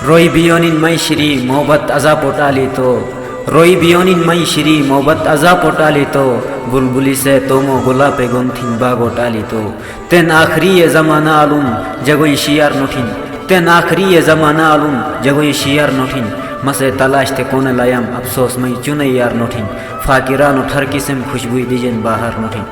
रोई बियोनिन मै श्री मोहब्बत अजा पोटाली तो रोई बियोनिन मै श्री मोहब्बत अजा पोटाली तो बुलबुली से तोमो गुलाबे गुमथिन बागोटाली तो तेन आखरी ये जमाना आलूम जगोई शियार नोठिन तेन आखरी ये जमाना आलूम जगोई शियार नोठिन मसे तलाश ते कोने लायाम अफसोस मई चुने यार नोठिन फाकिरानो हर किस्म खुशबू दीजन बाहर नोठिन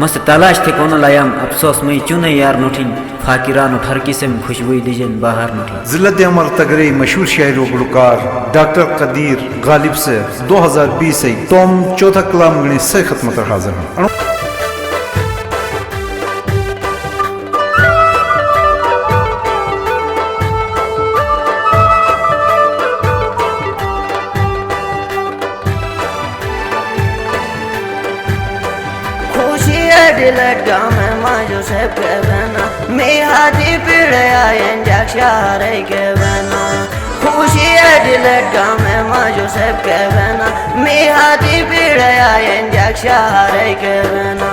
मसे तलाश ते कोने लायाम अफसोस मई चुने यार नोठिन फाकिरानो हर किस्म खुशबू दीजन बाहर नोठिन। जिल्लत अमर तगरे मशहूर शायर व गुलकार डॉक्टर कदीर गालिब से 2020 से तोम चौथा कलाम गणी से खत्म कर हाजिर हैं। Dilet game majo sep kevena me hadi pidaya enjak share kevena khushi dilet game majo sep kevena me hadi pidaya enjak share kevena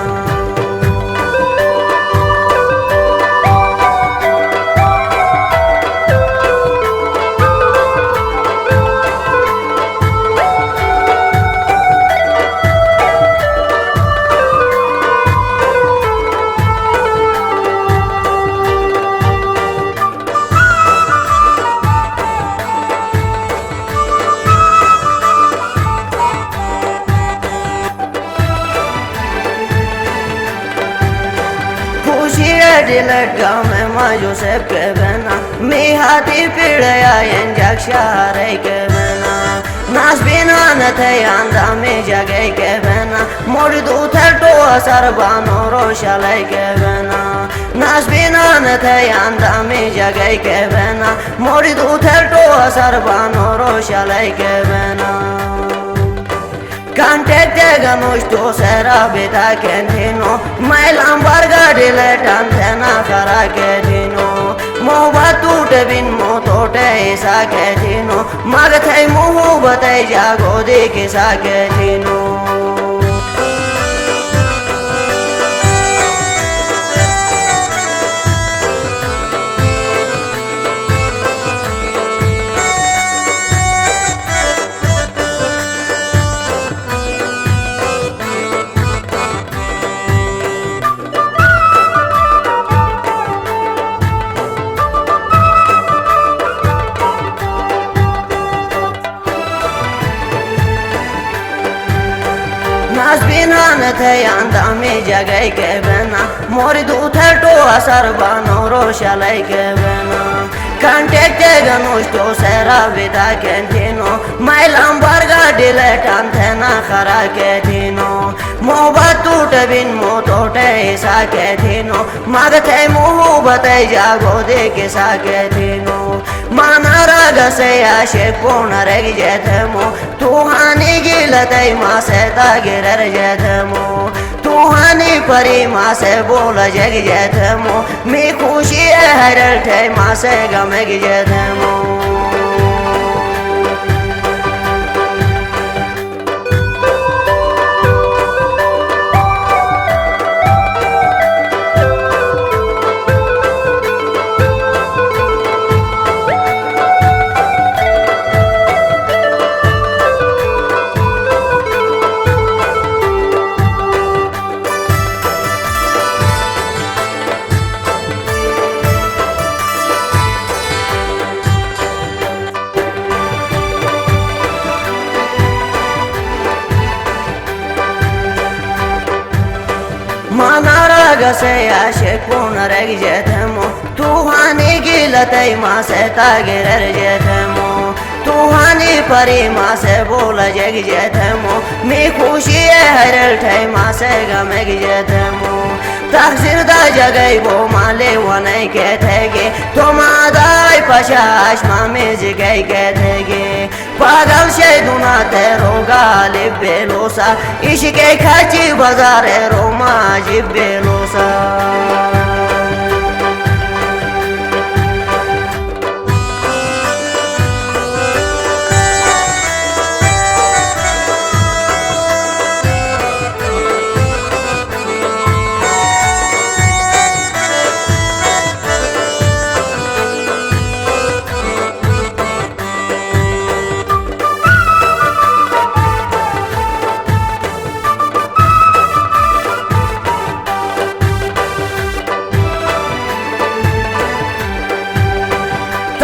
dilet game majo sep kevena me hadi pidaya enjak share kevena nas bina na thayanda me jagay kevena mordu therto asar bano roshalay kevena nas bina na thayanda me jagay kevena mordu therto asar bano roshalay kevena Cantete ganusto sera beta kentino mai lambarga dilet antena kara ketino mo batu te bin mo tote isa ketino magthai muhu batai jago de kisa ketino nas bina na thayanda me jagay kevena mordu therto asar bano roshalay kevena Cantete ganusto sera beta kentino mai lambarga dilet antena khara ketino mo batu te bin mo tote isa ketino magthai muhu batai jago de kisa ketino mana raga se ashe pona reg jethmo tuhani gilatai ma se tagirar jethmo tuhani pari ma se bola jag jethmo me khushi haral thai ma se gameg jethmo Manara se ashe puna reg jethmo tuhani gilatai ma se tagirar jethmo tuhani pari ma se bola jag jethmo me khushi haral thai ma se gameg jethmo takzir da jagay bo male wanai kethege tomadai pashash ma me jagay kethege pagal shayduna tero galib belosa ishke khachi bazare roma jib belosa